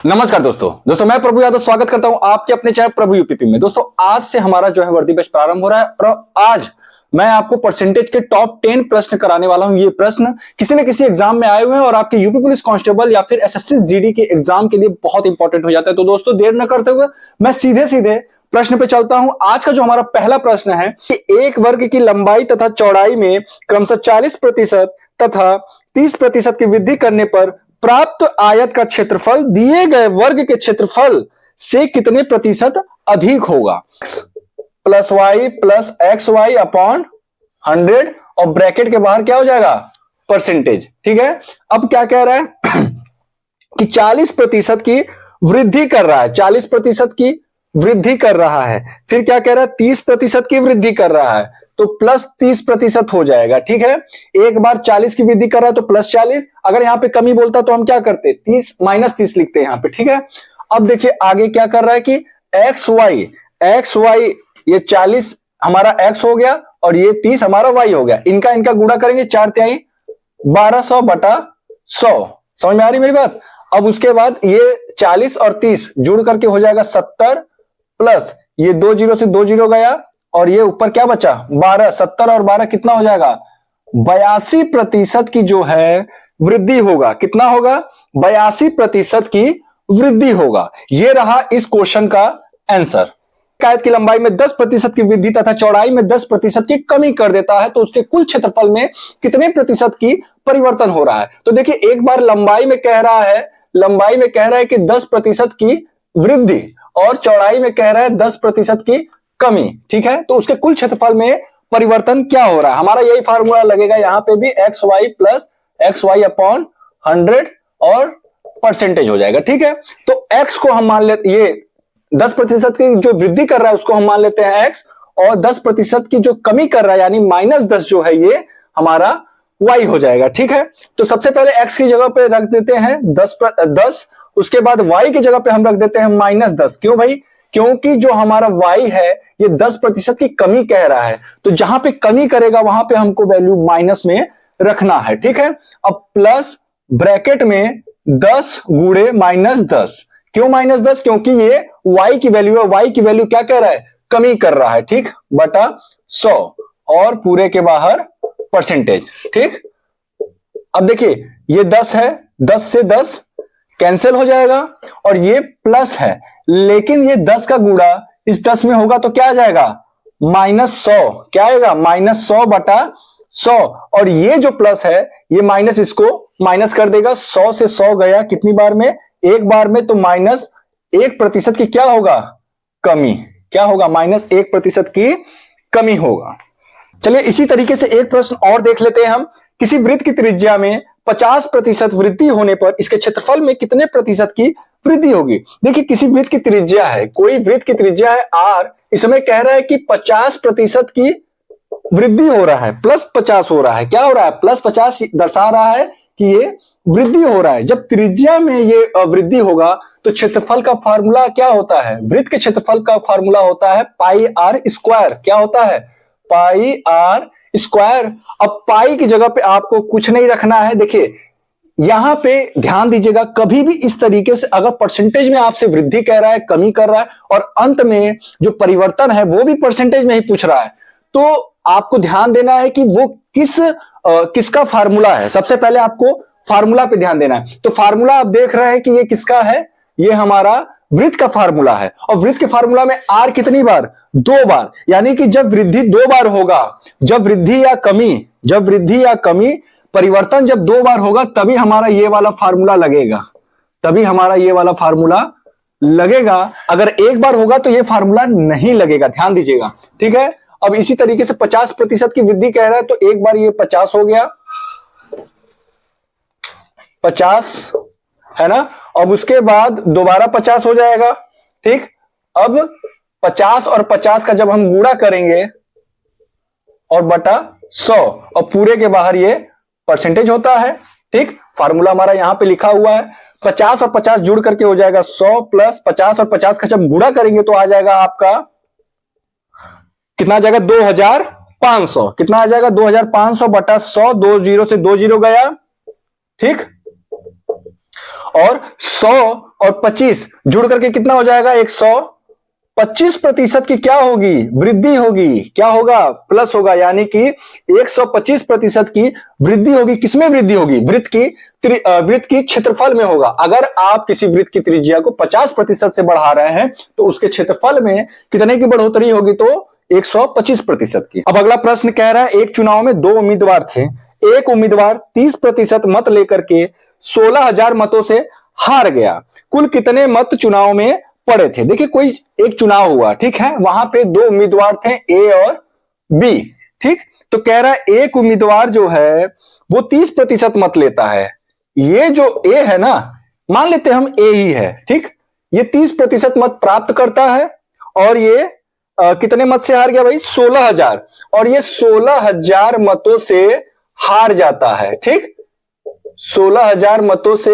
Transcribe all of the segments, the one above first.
नमस्कार दोस्तों मैं प्रभु यादव स्वागत करता हूं आपके अपने चैनल प्रभु यूपीपी में। दोस्तों आज से हमारा जो है वर्दी बैच प्रारंभ हो रहा है और आज मैं आपको परसेंटेज के टॉप 10 प्रश्न कराने वाला हूं। ये प्रश्न किसी न किसी एग्जाम में आए हुए हैं और आपके यूपी पुलिस कांस्टेबल या फिर एसएससी जीडी के एग्जाम के लिए बहुत इंपॉर्टेंट हो जाता है। तो दोस्तों देर न करते हुए मैं सीधे प्रश्न पे चलता हूं। आज का जो हमारा पहला प्रश्न है कि एक वर्ग की लंबाई तथा चौड़ाई में क्रमशः 40% तथा 30% की वृद्धि करने पर प्राप्त आयत का क्षेत्रफल दिए गए वर्ग के क्षेत्रफल से कितने प्रतिशत अधिक होगा। Plus Y plus X Y upon 100 और ब्रैकेट के बाहर क्या हो जाएगा, परसेंटेज। ठीक है, अब क्या कह रहा है कि 40% की वृद्धि कर रहा है, 40% की वृद्धि कर रहा है। फिर क्या कह रहा है, 30% की वृद्धि कर रहा है तो प्लस 30% हो जाएगा। ठीक है, एक बार 40 की वृद्धि कर रहा है तो प्लस 40। अगर यहां पे कमी बोलता तो हम क्या करते, 30 माइनस 30 लिखते हैं यहां पे। ठीक है, अब देखिए आगे क्या कर रहा है कि एक्स वाई ये 40 हमारा एक्स हो गया और ये 30 हमारा वाई हो गया। इनका गुणा करेंगे 4 तिहाई 1200 बटा 100। समझ में आ रही मेरी बात। अब उसके बाद ये 40 और 30 जुड़ करके हो जाएगा 70 प्लस ये 2 जीरो से 2 जीरो गया और ये ऊपर क्या बचा 12। 70 और 12 कितना हो जाएगा, 82% की जो है वृद्धि होगा। कितना होगा, 82% की वृद्धि होगा। ये रहा इस क्वेश्चन का आंसर। आयत की लंबाई में 10% की वृद्धि तथा चौड़ाई में 10% की कमी कर देता है तो उसके कुल क्षेत्रफल में कितने प्रतिशत की परिवर्तन हो रहा है। तो देखिए एक बार लंबाई में कह रहा है कि 10% की वृद्धि और चौड़ाई में कह रहा है 10% की कमी। ठीक है, तो उसके कुल क्षेत्रफल में परिवर्तन क्या हो रहा है, हमारा यही फार्मूला लगेगा यहां पे भी, X Y plus X Y upon 100 और परसेंटेज हो जाएगा। ठीक है, तो एक्स को हम मान लेते, ये 10% की जो वृद्धि कर रहा है उसको हम मान लेते हैं एक्स, और 10% की जो कमी कर रहा है यानी -10 जो है ये हमारा वाई हो जाएगा। ठीक है, तो सबसे पहले एक्स की जगह पे रख देते हैं 10, उसके बाद वाई की जगह पे हम रख देते हैं -10। क्यों भाई, क्योंकि जो हमारा वाई है ये 10% की कमी कह रहा है तो जहां पे कमी करेगा वहां पे हमको वैल्यू माइनस में रखना है। ठीक है, अब प्लस ब्रैकेट में 10 गुणे -10। क्यों -10, क्योंकि ये y की वैल्यू है, y की वैल्यू क्या कह रहा है, कमी कर रहा है। ठीक, बटा 100 और पूरे के बाहर परसेंटेज। ठीक, अब देखिए ये 10 है, 10 से 10 कैंसिल हो जाएगा और ये प्लस है, लेकिन ये 10 का गुणा इस 10 में होगा तो क्या आ जाएगा, -100। क्या आएगा, -100 बटा 100 और ये जो प्लस है ये माइनस इसको माइनस कर देगा। 100 से 100 गया कितनी बार में, एक बार में, तो -1% की क्या होगा, कमी। क्या होगा, -1% की कमी होगा। चलिए इसी तरीके से एक प्रश्न और देख लेते हैं हम। किसी वृत्त की त्रिज्या में 50% वृद्धि होने पर इसके क्षेत्रफल में कितने प्रतिशत की वृद्धि होगी। देखिए किसी वृत्त की त्रिज्या है, कोई वृत्त की त्रिज्या है r, इसमें कह रहा है कि 50% की वृद्धि हो रहा है, +50 हो रहा है। क्या हो रहा है, +50 दर्शा रहा है कि ये वृद्धि हो रहा है। जब त्रिज्या में ये वृद्धि होगा तो क्षेत्रफल का फार्मूला क्या होता है, वृत्त के क्षेत्रफल का फार्मूला होता है पाई आर स्क्वायर। क्या होता है, पाई आर स्क्वायर। अब पाई की जगह पे आपको कुछ नहीं रखना है। देखिए यहां पे ध्यान दीजिएगा, कभी भी इस तरीके से अगर परसेंटेज में आपसे वृद्धि कह रहा है, कमी कर रहा है और अंत में जो परिवर्तन है वो भी परसेंटेज में ही पूछ रहा है, तो आपको ध्यान देना है कि वो किसका फार्मूला है। सबसे पहले आपको फार्मूला पे ध्यान देना है। तो फार्मूला आप देख रहे हैं कि ये किसका है, ये हमारा वृत्त का फार्मूला है। और वृत्त के फार्मूला में आर कितनी बार, 2 बार, यानी कि जब वृद्धि 2 बार होगा, जब वृद्धि या कमी परिवर्तन जब 2 बार होगा तभी हमारा ये वाला फार्मूला लगेगा, अगर एक बार होगा तो ये फार्मूला नहीं लगेगा, ध्यान दीजिएगा। ठीक है, अब इसी तरीके से 50% की वृद्धि कह रहा है तो एक बार ये 50 हो गया, 50 है ना, अब उसके बाद दोबारा 50 हो जाएगा। ठीक, अब 50 और 50 का जब हम गुणा करेंगे और बटा 100 और पूरे के बाहर ये परसेंटेज होता है। ठीक, फार्मूला हमारा यहां पे लिखा हुआ है। 50 और 50 जुड़ करके हो जाएगा 100 प्लस 50 और 50 का जब गुणा करेंगे तो आ जाएगा आपका कितना आ जाएगा, 2500। कितना आ जाएगा, 2500 बटा 100, 2 जीरो से 2 जीरो गया। ठीक, और 100 और 25 जुड़ करके कितना हो जाएगा? 125% की क्या होगी? वृद्धि होगी। क्या होगा? प्लस होगा, यानी कि 125% की वृद्धि होगी। किसमें वृद्धि होगी? वृत्त की क्षेत्रफल में होगा। अगर आप किसी वृत्त की त्रिज्या को 50% से बढ़ा रहे हैं तो उसके क्षेत्रफल में कितने की बढ़ोतरी होगी? तो 125% की। अब अगला प्रश्न कह रहा है, एक चुनाव में 2 उम्मीदवार थे। एक उम्मीदवार 30% मत लेकर के 16,000 मतों से हार गया। कुल कितने मत चुनाव में पड़े थे? देखिए, कोई एक चुनाव हुआ, ठीक है, वहां पे 2 उम्मीदवार थे, ए और बी। ठीक, तो कह रहा है एक उम्मीदवार जो है वो 30% मत लेता है। ये जो ए है ना, मान लेते हैं हम ए ही है, ठीक, ये 30% मत प्राप्त करता है और ये कितने मत से हार गया भाई? 16,000। और ये 16,000 मतों से हार जाता है। ठीक, 16,000 मतों से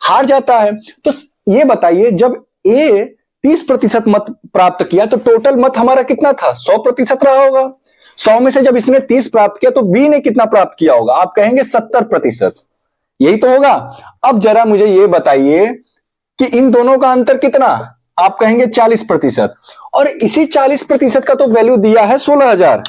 हार जाता है। तो ये बताइए, जब ए 30% मत प्राप्त किया तो टोटल मत हमारा कितना था? 100% रहा होगा। 100 में से जब इसने 30 प्राप्त किया तो बी ने कितना प्राप्त किया होगा? आप कहेंगे 70%। यही तो होगा। अब जरा मुझे ये बताइए कि इन दोनों का अंतर कितना? आप कहेंगे 40%। और इसी 40% का तो वैल्यू दिया है 16,000।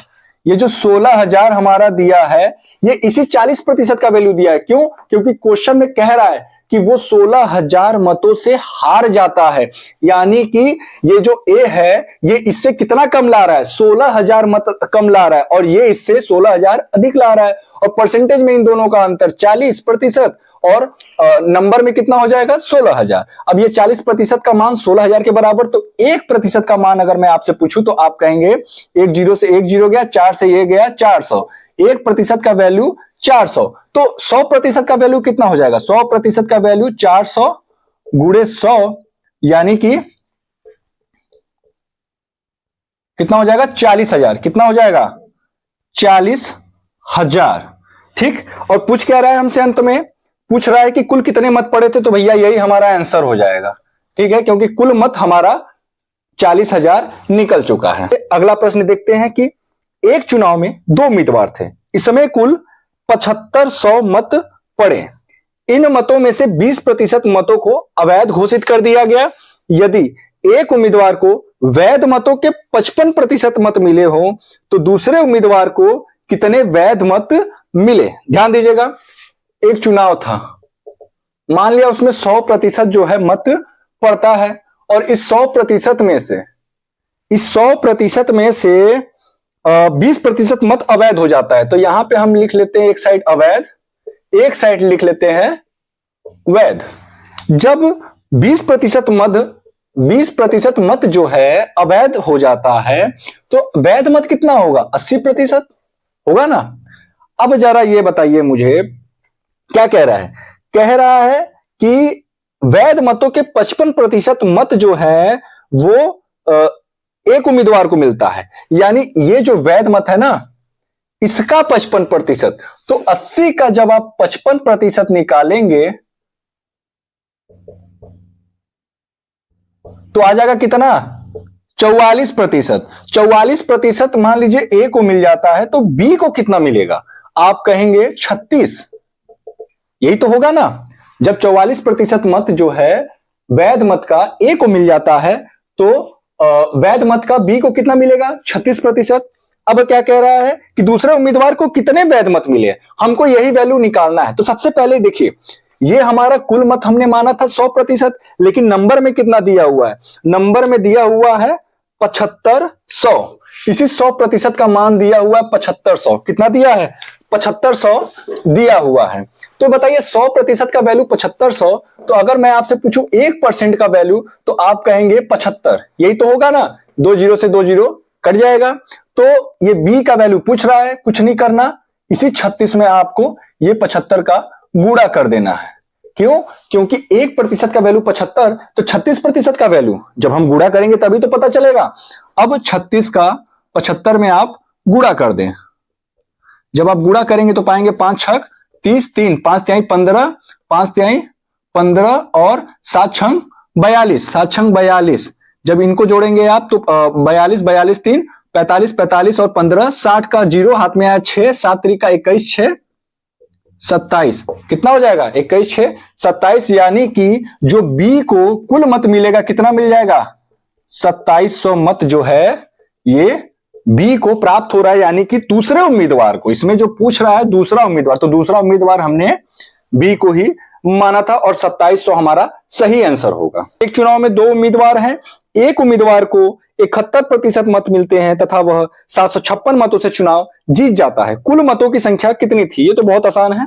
ये जो 16,000 हमारा दिया है, ये इसी 40% का वैल्यू दिया है। क्यों? क्योंकि क्वेश्चन में कह रहा है कि वो 16,000 मतों से हार जाता है, यानी कि ये जो ए है ये इससे कितना कम ला रहा है? 16,000 मत कम ला रहा है और ये इससे 16,000 अधिक ला रहा है। और परसेंटेज में इन दोनों का अंतर 40% और नंबर में कितना हो जाएगा? 16,000। अब ये 40% का मान 16,000 के बराबर, तो 1% का मान अगर मैं आपसे पूछूं तो आप कहेंगे 1 जीरो से 1 जीरो गया, 4 से ये गया 400। 1% का वैल्यू 400। तो 100% का वैल्यू कितना हो जाएगा? 100% का वैल्यू 400 गुणे 100, यानी कि कितना हो जाएगा? 40,000। कितना हो जाएगा? 40,000। ठीक, और पूछ क्या रहा है हमसे? अंत में पूछ रहा है कि कुल कितने मत पड़े थे, तो भैया यही हमारा आंसर हो जाएगा। ठीक है, क्योंकि कुल मत हमारा 40,000 निकल चुका है। अगला प्रश्न देखते हैं कि एक चुनाव में 2 उम्मीदवार थे। इस समय कुल 7500 मत पड़े। इन मतों में से 20% मतों को अवैध घोषित कर दिया गया। यदि एक उम्मीदवार को वैध मतों के 55% मत मिले हो तो दूसरे उम्मीदवार को कितने वैध मत मिले? ध्यान दीजिएगा, एक चुनाव था, मान लिया उसमें 100% जो है मत पड़ता है और इस 100% में से 20% मत अवैध हो जाता है। तो यहां पे हम लिख लेते हैं एक साइड अवैध, एक साइड लिख लेते हैं वैध। जब 20% मत जो है अवैध हो जाता है तो वैध मत कितना होगा? 80% होगा ना। अब जरा ये बताइए मुझे, क्या कह रहा है? कह रहा है कि वैध मतों के 55% मत जो है वो एक उम्मीदवार को मिलता है, यानी ये जो वैध मत है ना इसका 55%। तो 80 का जब आप 55% निकालेंगे तो आ जाएगा कितना? 44%। 44% मान लीजिए ए को मिल जाता है तो बी को कितना मिलेगा? आप कहेंगे 36। यही तो होगा ना। जब 44% मत जो है वैध मत का ए को मिल जाता है तो वैध मत का बी को कितना मिलेगा? 36%। अब क्या कह रहा है कि दूसरे उम्मीदवार को कितने वैध मत मिले, हमको यही वैल्यू निकालना है। तो सबसे पहले देखिए, ये हमारा कुल मत हमने माना था 100%, लेकिन नंबर में कितना दिया हुआ है? नंबर में दिया हुआ है 7500। इसी 100% का मान दिया हुआ है 7500। कितना दिया है? 7500 दिया हुआ है। तो बताइए 100% का वैल्यू 7500, तो अगर मैं आपसे पूछूं 1% का वैल्यू तो आप कहेंगे 75। यही तो होगा ना। 2 जीरो से 2 जीरो कट जाएगा। तो ये बी का वैल्यू पूछ रहा है, कुछ नहीं करना, इसी 36 में आपको ये 75 का गुणा कर देना है। क्यों? क्योंकि 1% का वैल्यू 75, तो 36% का वैल्यू जब हम गुणा करेंगे तभी तो पता चलेगा। अब 36 का 75 में आप गुणा कर दें। जब आप गुणा करेंगे तो पाएंगे 5 छक 30, 3 5 तिहाई 15, 5 तिहाई 15 और 7 छंग 42, 7 छंग 42। जब इनको जोड़ेंगे आप तो 42, 42 3 45, 45 और 15, 60 का जीरो हाथ में आया 6, 7 3 का 21, 6 27 कितना हो जाएगा 21 6 27, यानी कि जो बी को कुल मत मिलेगा कितना मिल जाएगा 2700 मत जो है ये बी को प्राप्त हो रहा है, यानी कि दूसरे उम्मीदवार को। इसमें जो पूछ रहा है दूसरा उम्मीदवार, तो दूसरा उम्मीदवार हमने बी को ही माना था और 2700 हमारा सही आंसर होगा। एक चुनाव में दो उम्मीदवार हैं, एक उम्मीदवार को 71% मत मिलते हैं तथा वह 756 मतों से चुनाव जीत जाता है। कुल मतों की संख्या कितनी थी? ये तो बहुत आसान है।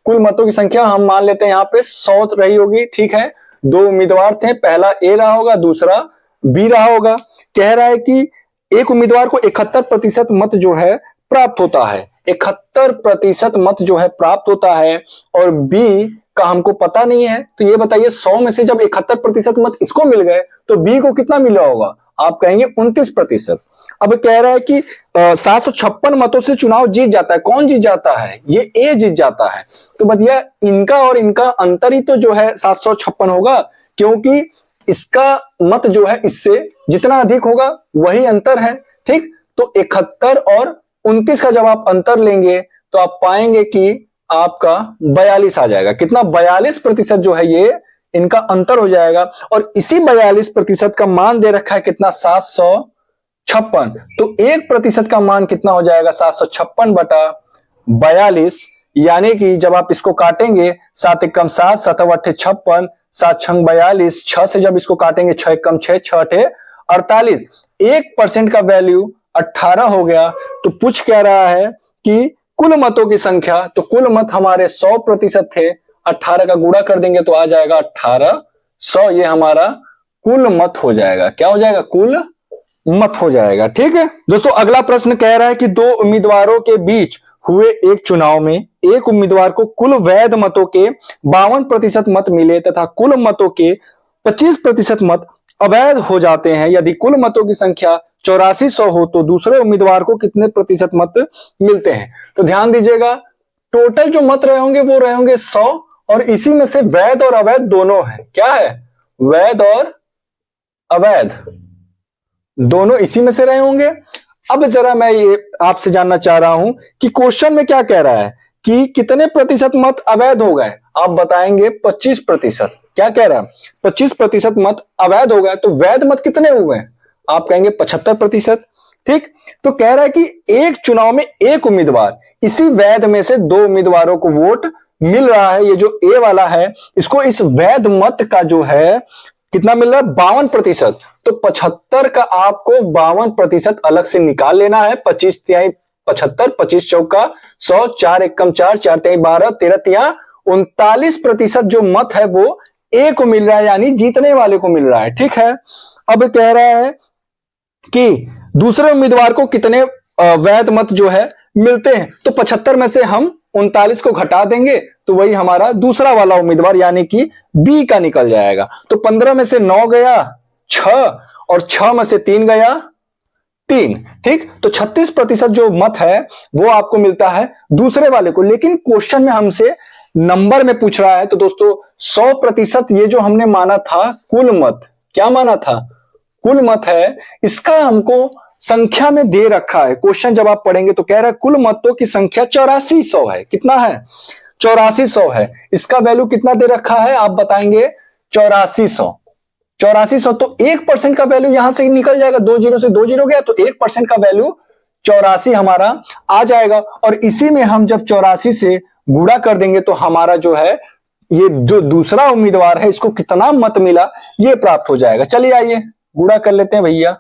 कुल मतों की संख्या हम मान लेते हैं यहाँ पे 100 रही होगी, ठीक है। दो उम्मीदवार थे, पहला ए रहा होगा, दूसरा बी रहा होगा। कह रहा है कि एक उम्मीदवार को 71% मत जो है प्राप्त होता है, 71% मत जो है प्राप्त होता है और बी का हमको पता नहीं है। तो ये बताइए 100 में से जब 71% मत इसको मिल गए तो बी को कितना मिला होगा? आप कहेंगे 29%। अब कह रहा है कि 756 मतों से चुनाव जीत जाता है। कौन जीत जाता है? ये ए जीत जाता है। तो भैया इनका और इनका अंतर ही तो जो है 756 होगा, क्योंकि इसका मत जो है इससे जितना अधिक होगा वही अंतर है, ठीक। तो 71 और 29 का जब आप अंतर लेंगे तो आप पाएंगे कि आपका 42 आ जाएगा। कितना? 42% जो है ये इनका अंतर हो जाएगा। और इसी 42% का मान दे रखा है कितना? 756। तो 1% का मान कितना हो जाएगा? 756 बटा 42, यानी कि जब आप इसको काटेंगे 7 एकम 7, 7 अट्ठे 56, 7 छंग 42, 6 से जब इसको काटेंगे 6 एकम 6, 6 अट्ठे 48, 1% का वैल्यू 18 हो गया। तो पूछ क्या रहा है कि कुल मतों की संख्या, तो कुल मत हमारे 100% थे, 18 का गुणा कर देंगे तो आ जाएगा 1800। ये हमारा कुल मत हो जाएगा। क्या हो जाएगा? कुल मत हो जाएगा, ठीक है दोस्तों। अगला प्रश्न कह रहा है कि दो उम्मीदवारों के बीच हुए एक चुनाव में एक उम्मीदवार को कुल वैध मतों के 52% मत मिले तथा कुल मतों के 25% मत अवैध हो जाते हैं। यदि कुल मतों की संख्या 8400 हो तो दूसरे उम्मीदवार को कितने प्रतिशत मत मिलते हैं? तो ध्यान दीजिएगा, टोटल जो मत रहे होंगे वो रहे होंगे 100 और इसी में से वैध और अवैध दोनों है। क्या है? वैध और अवैध दोनों इसी में से रहे होंगे। अब जरा मैं ये आपसे जानना चाह रहा हूं कि क्वेश्चन में क्या कह रहा है कि कितने प्रतिशत मत अवैध हो गए? आप बताएंगे 25%। क्या कह रहा है? 25% मत अवैध हो गए। तो वैध मत कितने हुए? आप कहेंगे 75%, ठीक। तो कह रहा है कि एक चुनाव में एक उम्मीदवार, इसी वैध में से दो उम्मीदवारों को वोट मिल रहा है। ये जो ए वाला है इसको इस वैध मत का जो है कितना मिल रहा है? 52%। तो 75 का आपको 52% अलग से निकाल लेना है। 25 तिहाई 75, 25 चौका 100, 4 एकम 4, 4 तिहाई 12, 13 तिया 39% जो मत है वो ए को मिल रहा है, यानी जीतने वाले को मिल रहा है, ठीक है। अब कह रहा है कि दूसरे उम्मीदवार को कितने वैध मत जो है मिलते हैं। तो 75 में से हम 39 को घटा देंगे तो वही हमारा दूसरा वाला उम्मीदवार यानी कि बी का निकल जाएगा। तो 15 में से 9 गया 6 और 6 में से 3 गया 3, ठीक। तो 36% जो मत है वो आपको मिलता है दूसरे वाले को। लेकिन क्वेश्चन में हमसे नंबर में पूछ रहा है, तो दोस्तों 100% ये जो हमने माना था कुल मत, क्या माना था? कुल मत है। इसका हमको संख्या में दे रखा है। क्वेश्चन जब आप पढ़ेंगे तो कह रहा है कुल मतों की संख्या 8400 है। कितना है? 8400 है। इसका वैल्यू कितना दे रखा है? आप बताएंगे 8400। 8400 तो 1% का वैल्यू यहां से निकल जाएगा। 2 जीरो से 2 जीरो गया तो 1% का वैल्यू 84 हमारा आ जाएगा। और इसी में हम जब 84 से गुणा कर देंगे तो हमारा जो है ये जो दूसरा उम्मीदवार है इसको कितना मत मिला ये प्राप्त हो जाएगा। चलिए आइए गुणा कर लेते हैं भैया।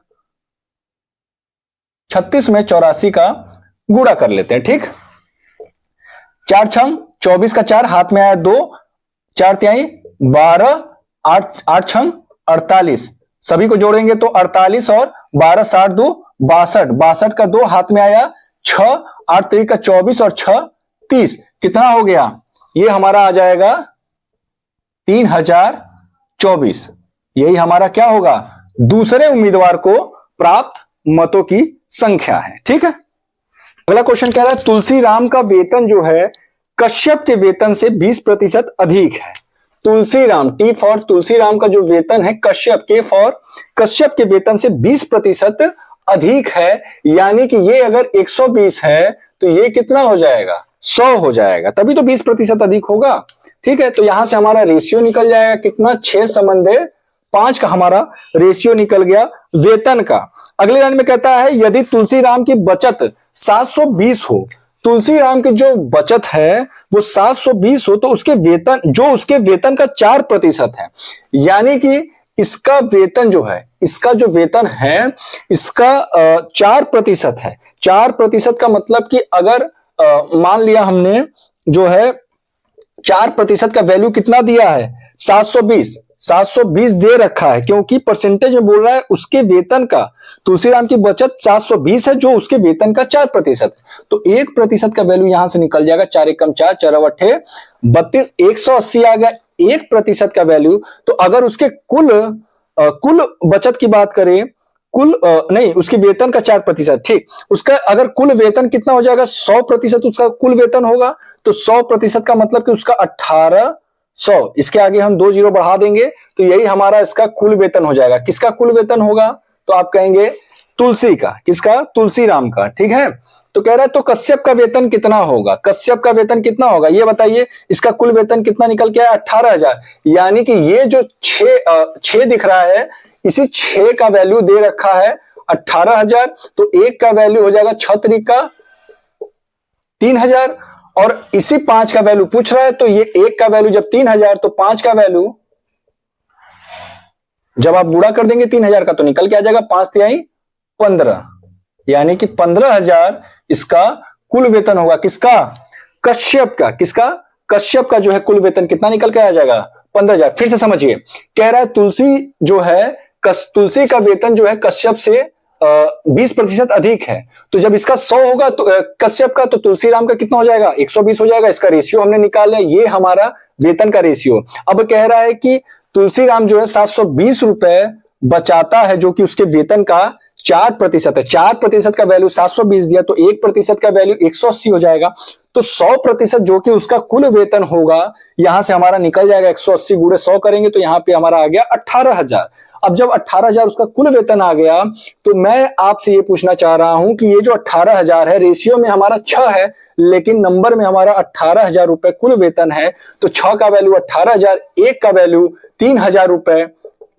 36 में 84 का गुणा कर लेते हैं, ठीक। 4 छंग 24 का 4 हाथ में आया 2, 4 तिहाई 12, 8 छंग 48, सभी को जोड़ेंगे तो 48 और 12 60 2 62, 62 का 2 हाथ में आया 6, 8 3 का 24 और 6 30, कितना हो गया? ये हमारा आ जाएगा 3024। यही हमारा क्या होगा? दूसरे उम्मीदवार को प्राप्त मतों की संख्या है, ठीक है। अगला क्वेश्चन कह रहा है तुलसी राम का वेतन जो है कश्यप के वेतन से 20% अधिक है। तुलसी राम, टी फॉर तुलसी राम का जो वेतन है कश्यप, के फॉर कश्यप के वेतन से 20% अधिक है। यानी कि ये अगर 120 है तो ये कितना हो जाएगा? 100 हो जाएगा, तभी तो 20% अधिक होगा। ठीक है, तो यहां से हमारा रेशियो निकल जाएगा कितना, 6:5 का हमारा रेशियो निकल गया वेतन का। अगली लाइन में कहता है यदि तुलसीराम की बचत 720 हो, तुलसीराम की जो बचत है वो 720 हो, तो उसके वेतन, जो उसके वेतन का 4% है, यानी कि इसका वेतन जो है, इसका जो वेतन है इसका 4% है। 4% का मतलब कि अगर मान लिया हमने जो है 4% का वैल्यू कितना दिया है, 720 दे रखा है, क्योंकि परसेंटेज में बोल रहा है उसके वेतन का। तुलसीराम की बचत 720 है जो उसके वेतन का 4% है, तो 1% का वैल्यू यहां से निकल जाएगा, 4 एकम 4, 4 अट्ठे 32, 180 आ गया 1% का वैल्यू। तो अगर उसके कुल बचत की बात करें, नहीं, उसके वेतन का 4%, ठीक, उसका अगर कुल वेतन कितना हो जाएगा, 100% उसका कुल वेतन होगा, तो 100% का मतलब कि उसका 1800, इसके आगे हम 2 जीरो बढ़ा देंगे तो यही हमारा इसका कुल वेतन हो जाएगा। किसका कुल वेतन होगा, तो आप कहेंगे तुलसी का, किसका, तुलसीराम का। ठीक है, तो कह रहा है तो कश्यप का वेतन कितना होगा, कश्यप का वेतन कितना होगा ये बताइए। इसका कुल वेतन कितना निकल के आया, 18,000, यानी कि ये जो 6 दिख रहा है, इसी 6 का वैल्यू दे रखा है 18,000, तो 1 का वैल्यू हो जाएगा 6 तरीका 3,000, और इसी 5 का वैल्यू पूछ रहा है, तो ये 1 का वैल्यू जब 3,000, तो 5 का वैल्यू जब आप गुणा कर देंगे 3,000 का तो निकल के आ जाएगा 5 तिहाई 15, यानी कि 15,000 इसका कुल वेतन होगा। किसका, कश्यप का। किसका, कश्यप का जो है कुल वेतन कितना निकल के आ जाएगा, 15,000। फिर से समझिए, कह रहा है तुलसी जो है, तुलसी का वेतन जो है कश्यप से 20% अधिक है, तो जब इसका 100 होगा तो कश्यप का, तो तुलसीराम का कितना हो जाएगा, 120 हो जाएगा। इसका रेशियो हमने निकाल लिया, ये हमारा वेतन का रेशियो। अब कह रहा है कि तुलसीराम जो है 720 रुपए बचाता है, जो कि उसके वेतन का 4% है। 4% का वैल्यू 720 दिया, तो 1% का वैल्यू 180 हो जाएगा। तो 100% जो कि उसका कुल वेतन होगा, यहां से हमारा निकल जाएगा 180 गुणे 100 करेंगे तो यहां पे हमारा आ गया 18,000। अब जब 18,000 उसका कुल वेतन आ गया, तो मैं आपसे ये पूछना चाह रहा हूं कि ये जो 18,000 है, रेशियो में हमारा 6 है, लेकिन नंबर में हमारा 18,000 रुपए कुल वेतन है, तो 6 का वैल्यू 18,000, 1 का वैल्यू 3,000 रुपए,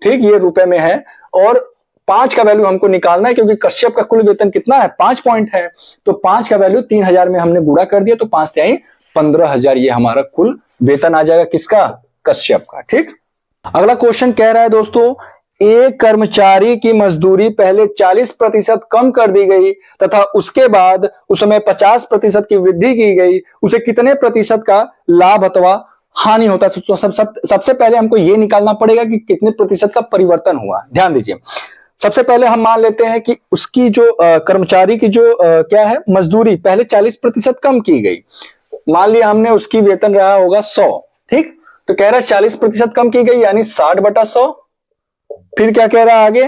ठीक, ये रुपए में है, और 5 का वैल्यू हमको निकालना है, क्योंकि कश्यप का कुल वेतन कितना है, 5 पॉइंट है, तो 5 का वैल्यू 3,000 में हमने गुणा कर दिया, तो 5 तिहाई 15,000 ये हमारा कुल वेतन आ जाएगा। किसका, कश्यप का। ठीक, अगला क्वेश्चन कह रहा है दोस्तों, एक कर्मचारी की मजदूरी पहले 40% कम कर दी गई तथा उसके बाद उसमें 50% की वृद्धि की गई, उसे कितने प्रतिशत का लाभ अथवा हानि होता है। तो सबसे पहले हमको यह निकालना पड़ेगा कि कितने प्रतिशत का परिवर्तन हुआ। ध्यान दीजिए, सबसे पहले हम मान लेते हैं कि उसकी जो कर्मचारी की जो क्या है, मजदूरी पहले 40% कम की गई। मान लिया हमने उसकी वेतन रहा होगा 100, ठीक, तो कह रहा है 40% कम की गई, यानी 60/100। फिर क्या कह रहा है आगे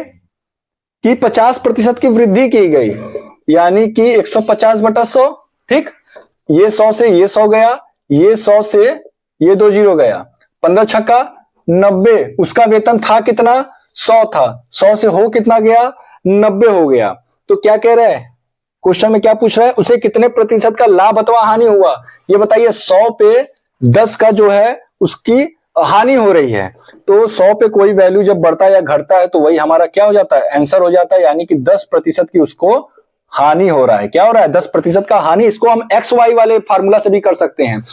कि 50% की वृद्धि की गई, यानी कि 150/100। ठीक, ये 100 से ये 100 गया, ये 100 से ये 2 जीरो गया, 15 छक्का 90। उसका वेतन था कितना, 100 था, 100 से हो कितना गया, 90 हो गया। तो क्या कह रहा है, क्वेश्चन में क्या पूछ रहा है, उसे कितने प्रतिशत का लाभ अथवा हानि हुआ, ये बताइए। 100 पे 10 का जो है उसकी हानि हो रही है, तो 100 पे कोई वैल्यू जब बढ़ता है या घटता है तो वही हमारा क्या हो जाता है, आंसर हो जाता है, यानी कि 10% की उसको हानि हो रहा है। क्या हो रहा है, 10% का हानि। इसको हम एक्स वाई वाले फार्मूला से भी कर सकते हैं।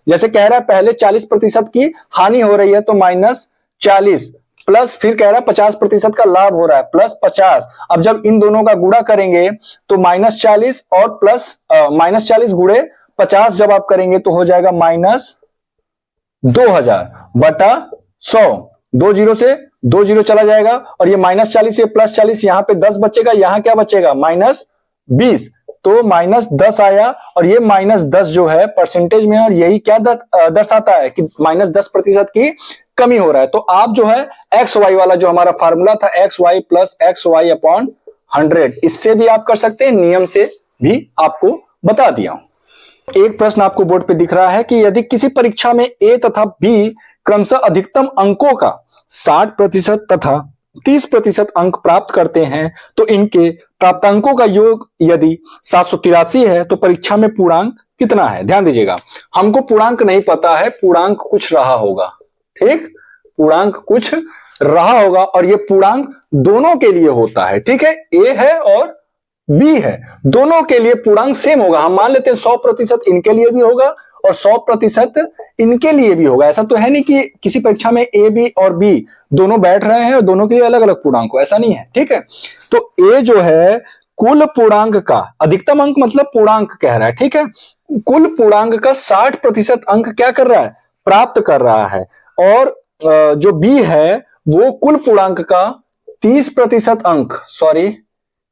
जैसे कह रहा है पहले 40% की हानि हो रही है, तो -40 प्लस, फिर कह रहा है 50% का लाभ हो रहा है, +50। अब जब इन दोनों का गुणा करेंगे तो -40 और प्लस -40 गुणे 50 जब आप करेंगे तो हो जाएगा -2000/100। 2 जीरो से 2 जीरो चला जाएगा, और ये -40 से +40, यहां पे 10 बचेगा, यहां क्या बचेगा, -20। तो -10 आया, और ये -10 जो है परसेंटेज में, और यही क्या दर्शाता है कि -10% की कमी हो रहा है। तो आप जो है एक्स वाई वाला जो हमारा फार्मूला था, XY + XY/100, इससे भी आप कर सकते हैं, नियम से भी आपको बता दिया हूं। एक प्रश्न आपको बोर्ड पे दिख रहा है कि यदि किसी परीक्षा में A तथा B क्रमशः अधिकतम अंकों का 60% तथा 30% अंक प्राप्त करते हैं तो इनके प्राप्तांकों का योग यदि 783 है तो परीक्षा में पूर्णांक कितना है? ध्यान दीजिएगा, हमको पूर्णांक नहीं पता है, पूर्णांक कुछ रहा होगा। ठीक, पूर्णांक कुछ रहा होगा और ये पूर्णांक दोनों के लिए होता है। ठीक है, ए है और बी है, दोनों के लिए पूर्णांक सेम होगा। हम मान लेते हैं 100% इनके लिए भी होगा और 100% इनके लिए भी होगा। ऐसा तो है नहीं कि किसी परीक्षा में ए बी और बी दोनों बैठ रहे हैं और दोनों के लिए अलग अलग पूर्णांक हो, ऐसा नहीं है। ठीक है, तो ए जो है कुल पूर्णांक का अधिकतम अंक मतलब पूर्णांक कह रहा है। ठीक है, कुल पूर्णांक का 60% अंक क्या कर रहा है? प्राप्त कर रहा है। और जो बी है वो कुल पूर्णांक का 30% अंक, सॉरी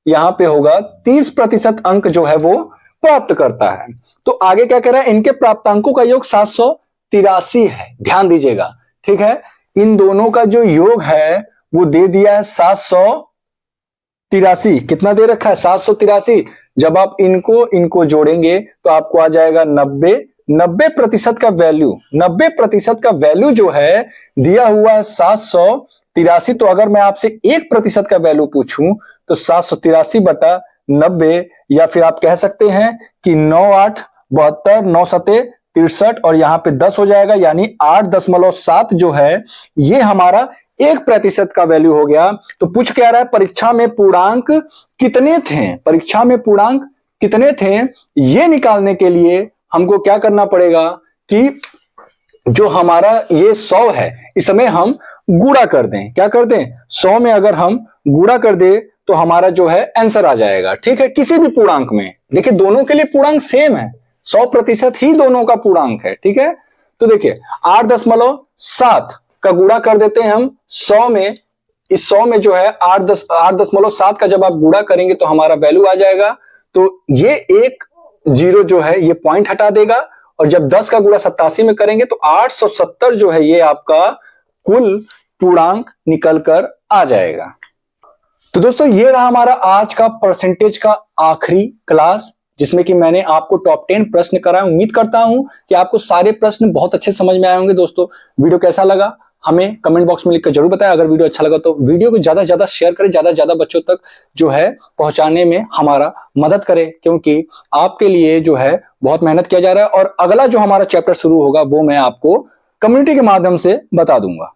यहां पे होगा 30% अंक जो है वो प्राप्त करता है। तो आगे क्या कह रहा है? इनके प्राप्तांकों का योग 783 है। ध्यान दीजिएगा, ठीक है, इन दोनों का जो योग है वो दे दिया है 783। कितना दे रखा है? 783। जब आप इनको जोड़ेंगे तो आपको आ जाएगा 90% का वैल्यू। 90% का वैल्यू जो है दिया हुआ है 783। तो अगर मैं आपसे 1% का वैल्यू पूछूं तो 783/90, या फिर आप कह सकते हैं कि 98 72 9 सते 63 और यहां पे 10 हो जाएगा, यानी 8.7 जो है ये हमारा 1% का वैल्यू हो गया। तो पूछ क्या रहा है? परीक्षा में पूर्णांक कितने थे? परीक्षा में पूर्णांक कितने थे ये निकालने के लिए हमको क्या करना पड़ेगा कि जो हमारा ये 100 है इसमें हम गुणा कर दें। क्या कर दें? 100 में अगर हम गुणा कर दें तो हमारा जो है आंसर आ जाएगा। ठीक है, किसी भी पूर्णांक में देखिए दोनों के लिए पूर्णांक सेम है, 100% ही दोनों का पूर्णांक है। ठीक है, तो देखिए 8.7 का गुणा कर देते हैं हम 100 में। इस 100 में जो है 8.7 का जब आप गुणा करेंगे तो हमारा वैल्यू आ जाएगा। तो ये एक जीरो जो है ये पॉइंट हटा देगा और जब 10 का गुणा 87 में करेंगे तो 870 जो है ये आपका कुल पूर्णांक निकल कर आ जाएगा। तो दोस्तों ये रहा हमारा आज का परसेंटेज का आखिरी क्लास, जिसमें कि मैंने आपको टॉप 10 प्रश्न कराए। उम्मीद करता हूं कि आपको सारे प्रश्न बहुत अच्छे समझ में आए होंगे। दोस्तों वीडियो कैसा लगा हमें कमेंट बॉक्स में लिखकर जरूर बताएं। अगर वीडियो अच्छा लगा तो वीडियो को ज्यादा से ज्यादा शेयर करें, ज्यादा से ज्यादा बच्चों तक जो है पहुंचाने में हमारा मदद करें, क्योंकि आपके लिए जो है बहुत मेहनत किया जा रहा है। और अगला जो हमारा चैप्टर शुरू होगा वो मैं आपको कम्युनिटी के माध्यम से बता दूंगा।